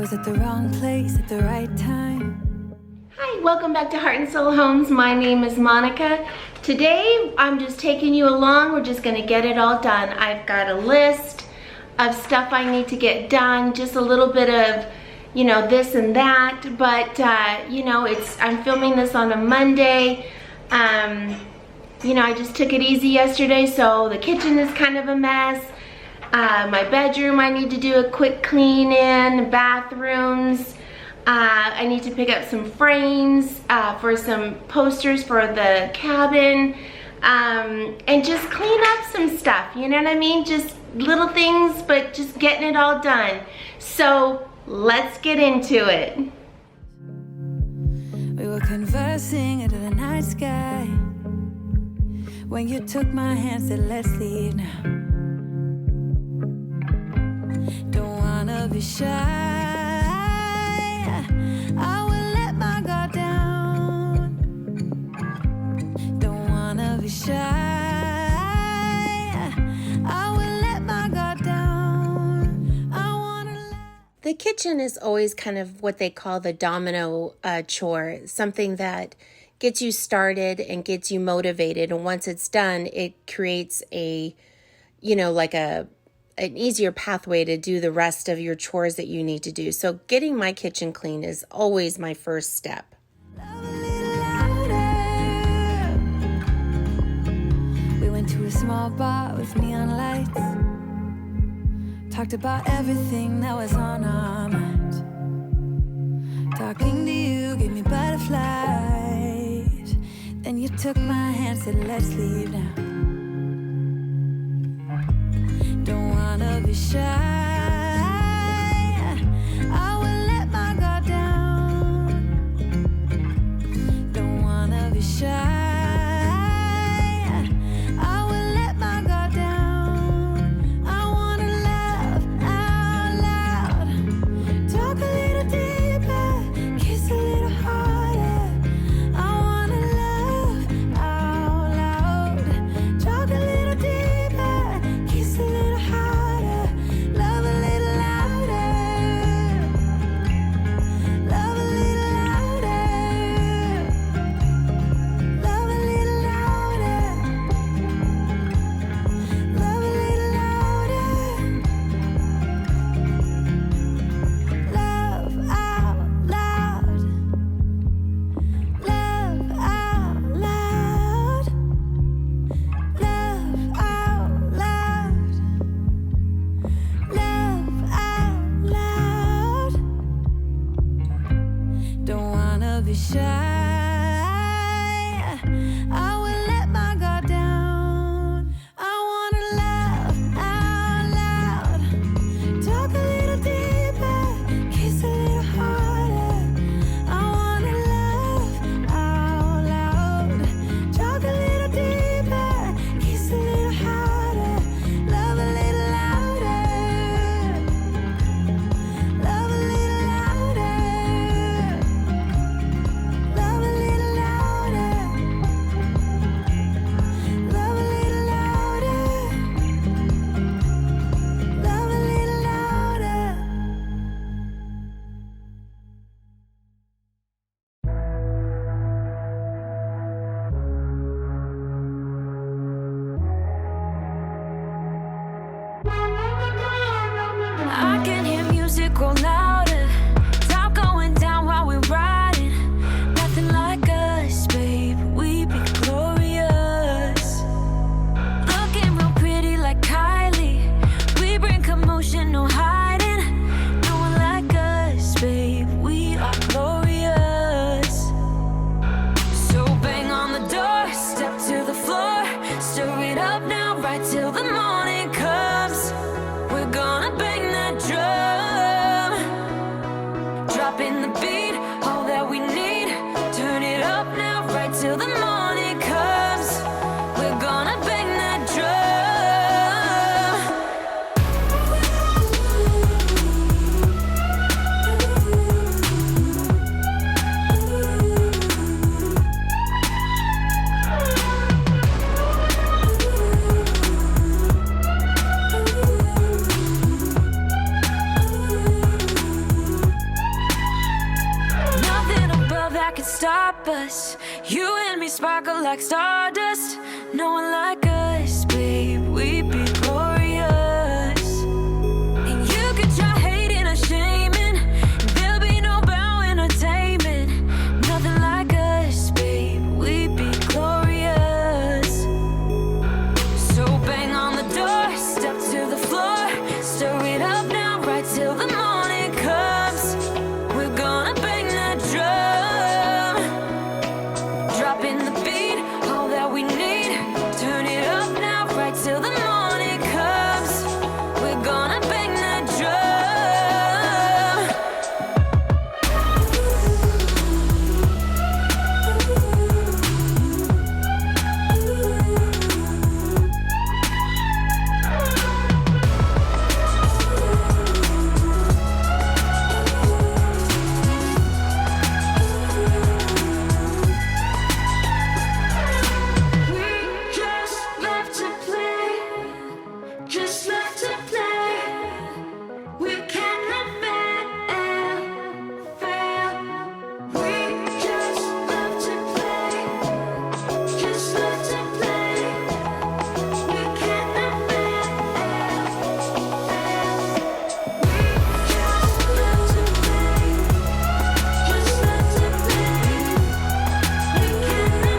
was at the wrong place at the right time. Hi, welcome back to Heart and Soul Homes. My name is Monica. Today, I'm just taking you along. We're just gonna get it all done. I've got a list of stuff I need to get done, just a little bit of, you know, this and that, but you know, I'm filming this on a Monday. You know, I just took it easy yesterday, so the kitchen is kind of a mess. My bedroom, I need to do a quick clean in, bathrooms. I need to pick up some frames for some posters for the cabin, and just clean up some stuff, you know what I mean? Just little things, but just getting it all done. So let's get into it. We were conversing under the night sky when you took my hand, said let's leave now. Don't wanna be shy, I will let my guard down. Don't wanna be shy, I will let my guard down. I wanna The kitchen is always kind of what they call the domino chore, something that gets you started and gets you motivated, and once it's done, it creates a, you know, like an easier pathway to do the rest of your chores that you need to do. So getting my kitchen clean is always my first step. love a little louder. We went to a small bar with neon lights, talked about everything that was on our mind. Talking to you gave me butterflies. Then you took my hand, said let's leave now. Don't wanna be shy, I will let my guard down. Don't wanna be shy, I will let my guard down. I wanna laugh out loud, talk a little deeper, kiss a little harder. I wanna laugh out loud, talk a little deeper, kiss a little harder. Love like stardust. No one like us, babe, we'd be glorious. And you could try hating or shaming, there'll be no bowing or taming. Nothing like us, babe, we'd be glorious. So bang on the door, step to the floor, stir it up now, right till the morning comes. We're gonna bang that drum, dropping the beat, all that we need. Turn it up now, right till the morning comes. We're gonna bang that drum. Just love to play. We cannot fail. We just love to play. Just love to play. We cannot fail. We just love to play. Just love to play. We cannot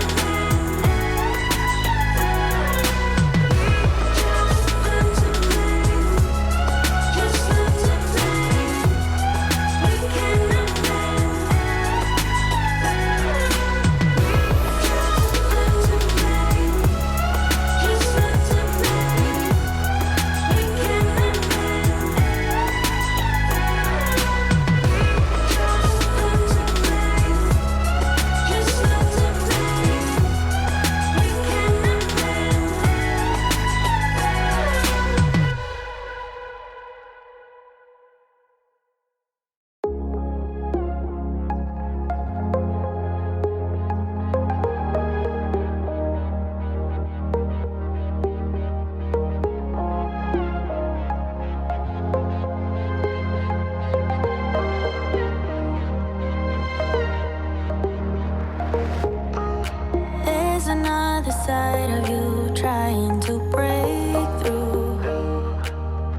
There's another side of you trying to break through,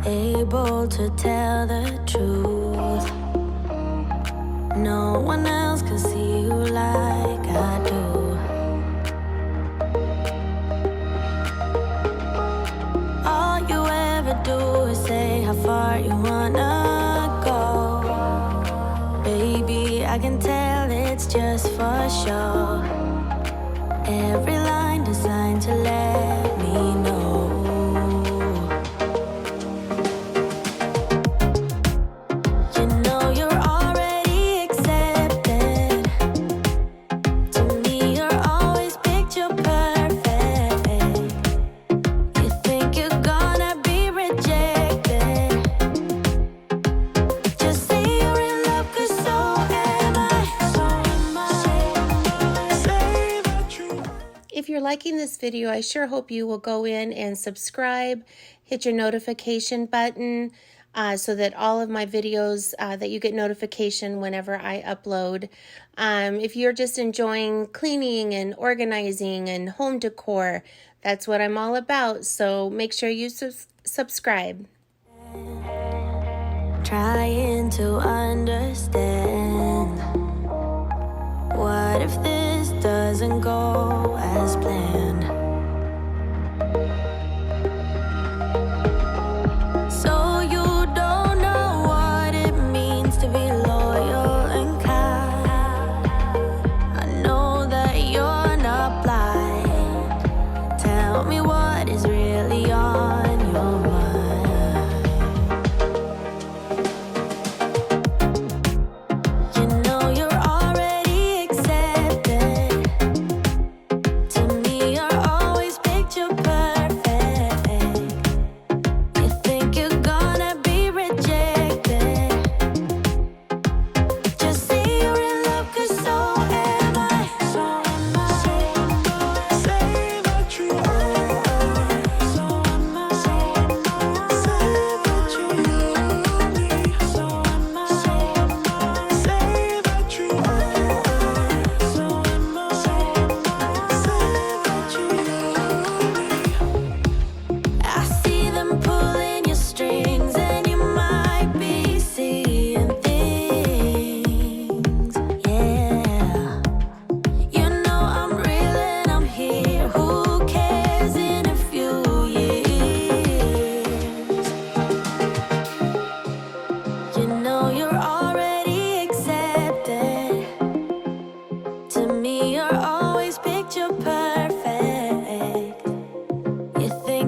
able to tell the truth. No one else can see you like I do. All you ever do is say how far you wanna go. Baby, I can tell it's just for show. Every line designed to let me know. You know you're already accepted. To me, you're always picture perfect. You think you're gonna be rejected. Just say you're in love, 'cause so am I. So am I. If you're liking this video, I sure hope you will go in and subscribe, hit your notification button so that all of my videos, that you get notification whenever I upload. If you're just enjoying cleaning and organizing and home decor, that's what I'm all about. So make sure you subscribe. Trying to understand, what if this doesn't go as planned? So you don't know what it means to be loyal and kind. I know that you're not blind. Tell me what is really on your mind. You know you're already accepted. To me, you're always picture perfect. You think you're gonna be rejected. Just say you're in love, 'cause so am I. So am I. Say that you are.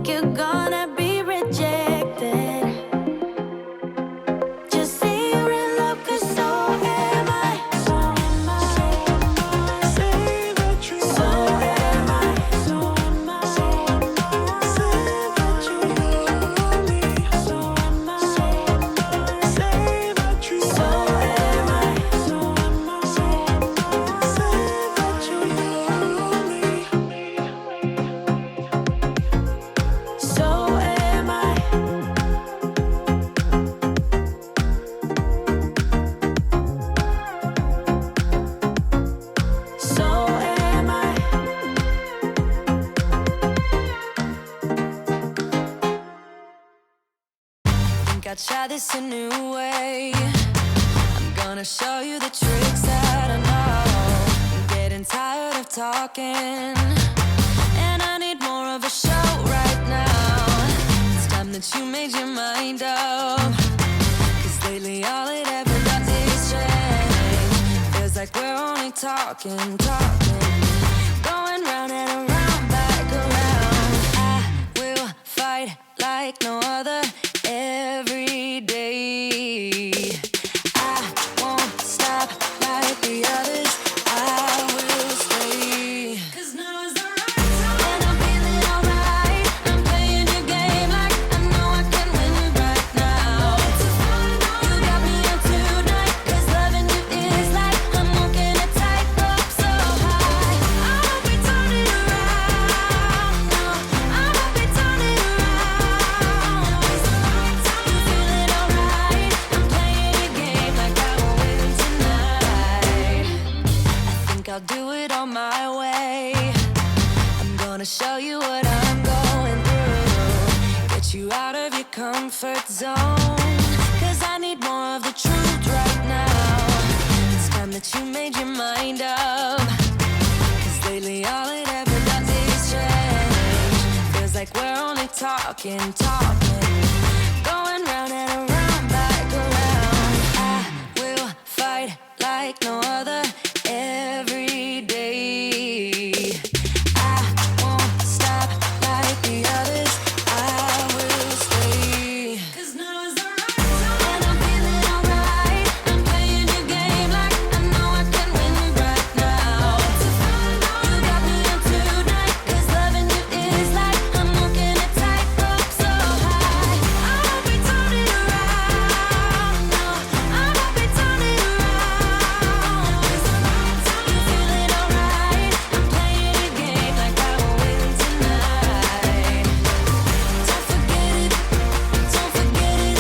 think you're gonna be rejected. Just say you're in love, 'cause so am I. So am I. Say that you so am I. So am I. Say that you love me. So am I. Say that you so am I. So am I. Say that you love me. So am I. So am I. Think I'll try this a new way. I'm gonna show you the tricks that I know. I'm getting tired of talking, and I need more of a show right now. It's time that you made your mind up, 'cause lately all it ever does is change. Feels like we're only talking, going round and around, back around. I will fight like no other every day. I won't stop like the others. I will stay. 'Cause now is the right time, and I'm feeling alright. I'm playing your game like I know I can win right now. You got me on tonight, 'cause loving you is like I'm walking a tightrope so high. I won't be turning around, no, I won't be turning around. It's the right time. You feeling alright? I'm playing your game like I will win tonight. I think I'll do it on my way. I'm gonna show you what I'm going through, get you out of your comfort zone, 'cause I need more of the truth right now. It's time that you made your mind up, 'cause lately all it ever does is change. Feels like we're only talking, going round and around, back around. I will fight like no other every day. I won't stop like the others. I will stay. 'Cause now is the right time, and I'm feeling alright. I'm playing your game like I know I can win right now. You got me on tonight, 'cause loving you is like I'm walking a tightrope so high. I won't be turning around, no, I won't be turning around. It's the right time. You feeling alright? I'm playing your game like I will win tonight. Don't forget it, don't forget it,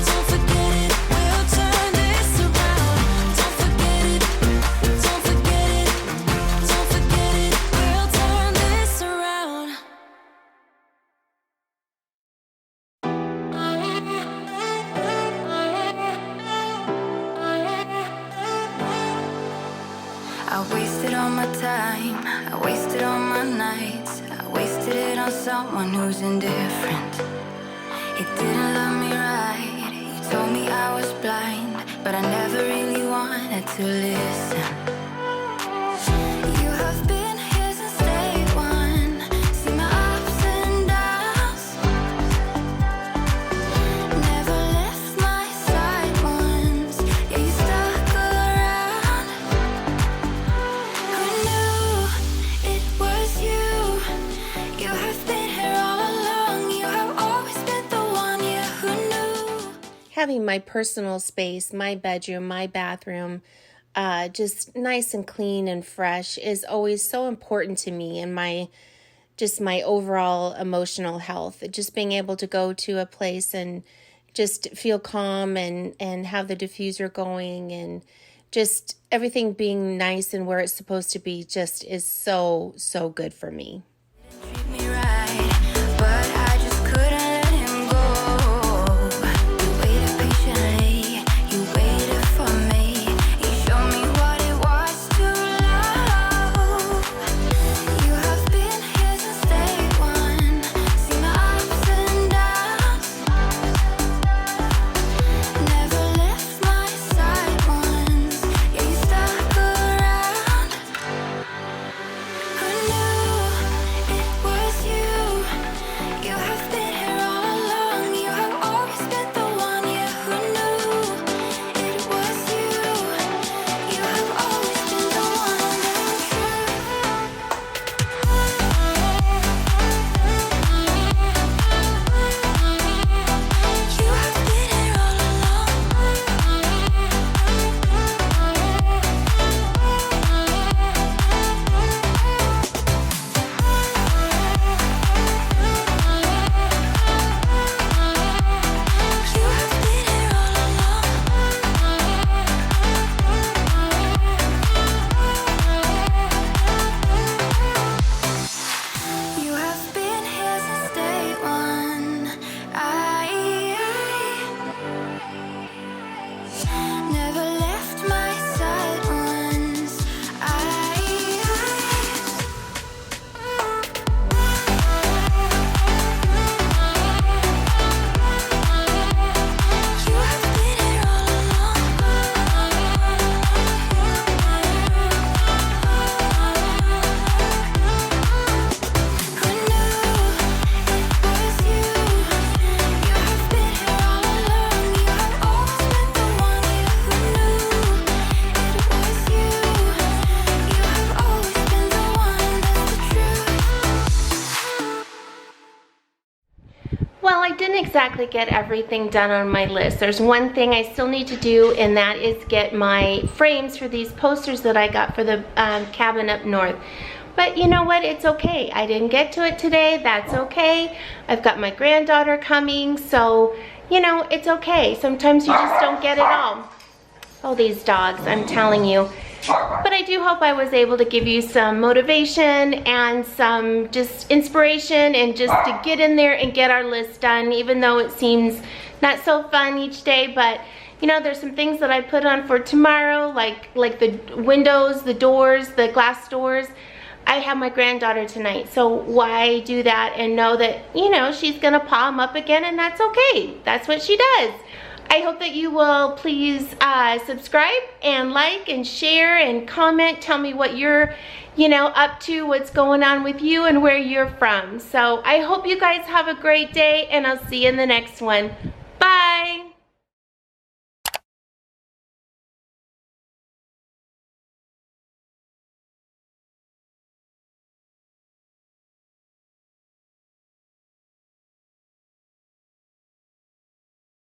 don't forget it. We'll turn this around. Don't forget it, don't forget it, don't forget it. We'll turn this around. I wasted all my time, I wasted all my nights, I wasted it on someone who's indifferent. He didn't love me right, he told me I was blind, but I never really wanted to listen. You have been here since day one, see my ups and downs, never left my side once, yeah, you stuck around. Who knew it was you? You have been here all along, you have always been the one, yeah, who knew? Having my personal space, my bedroom, my bathroom, just nice and clean and fresh is always so important to me and my overall emotional health. Just being able to go to a place and just feel calm and have the diffuser going and just everything being nice and where it's supposed to be just is so good for me. Treat me right, but I just couldn't let him go. You waited patiently, you waited for me. You showed me what it was to love. You have been here since day one, seen my ups and downs, never left my side once, yeah, you stuck around. Who knew Well, I didn't exactly get everything done on my list. There's one thing I still need to do, and that is get my frames for these posters that I got for the cabin up north. But you know what? It's okay. I didn't get to it today. That's okay. I've got my granddaughter coming, so, you know, it's okay. Sometimes you just don't get it all. Oh, these dogs, I'm telling you. But I do hope I was able to give you some motivation and some just inspiration, and just to get in there and get our list done, even though it seems not so fun each day. But you know, there's some things that I put on for tomorrow, like the windows, the doors, the glass doors. I have my granddaughter tonight, so why do that and know that, you know, she's gonna paw them up again, and that's okay. That's what she does. I hope that you will please subscribe and like and share and comment. Tell me what you're, you know, up to, what's going on with you, and where you're from. So I hope you guys have a great day, and I'll see you in the next one. Bye.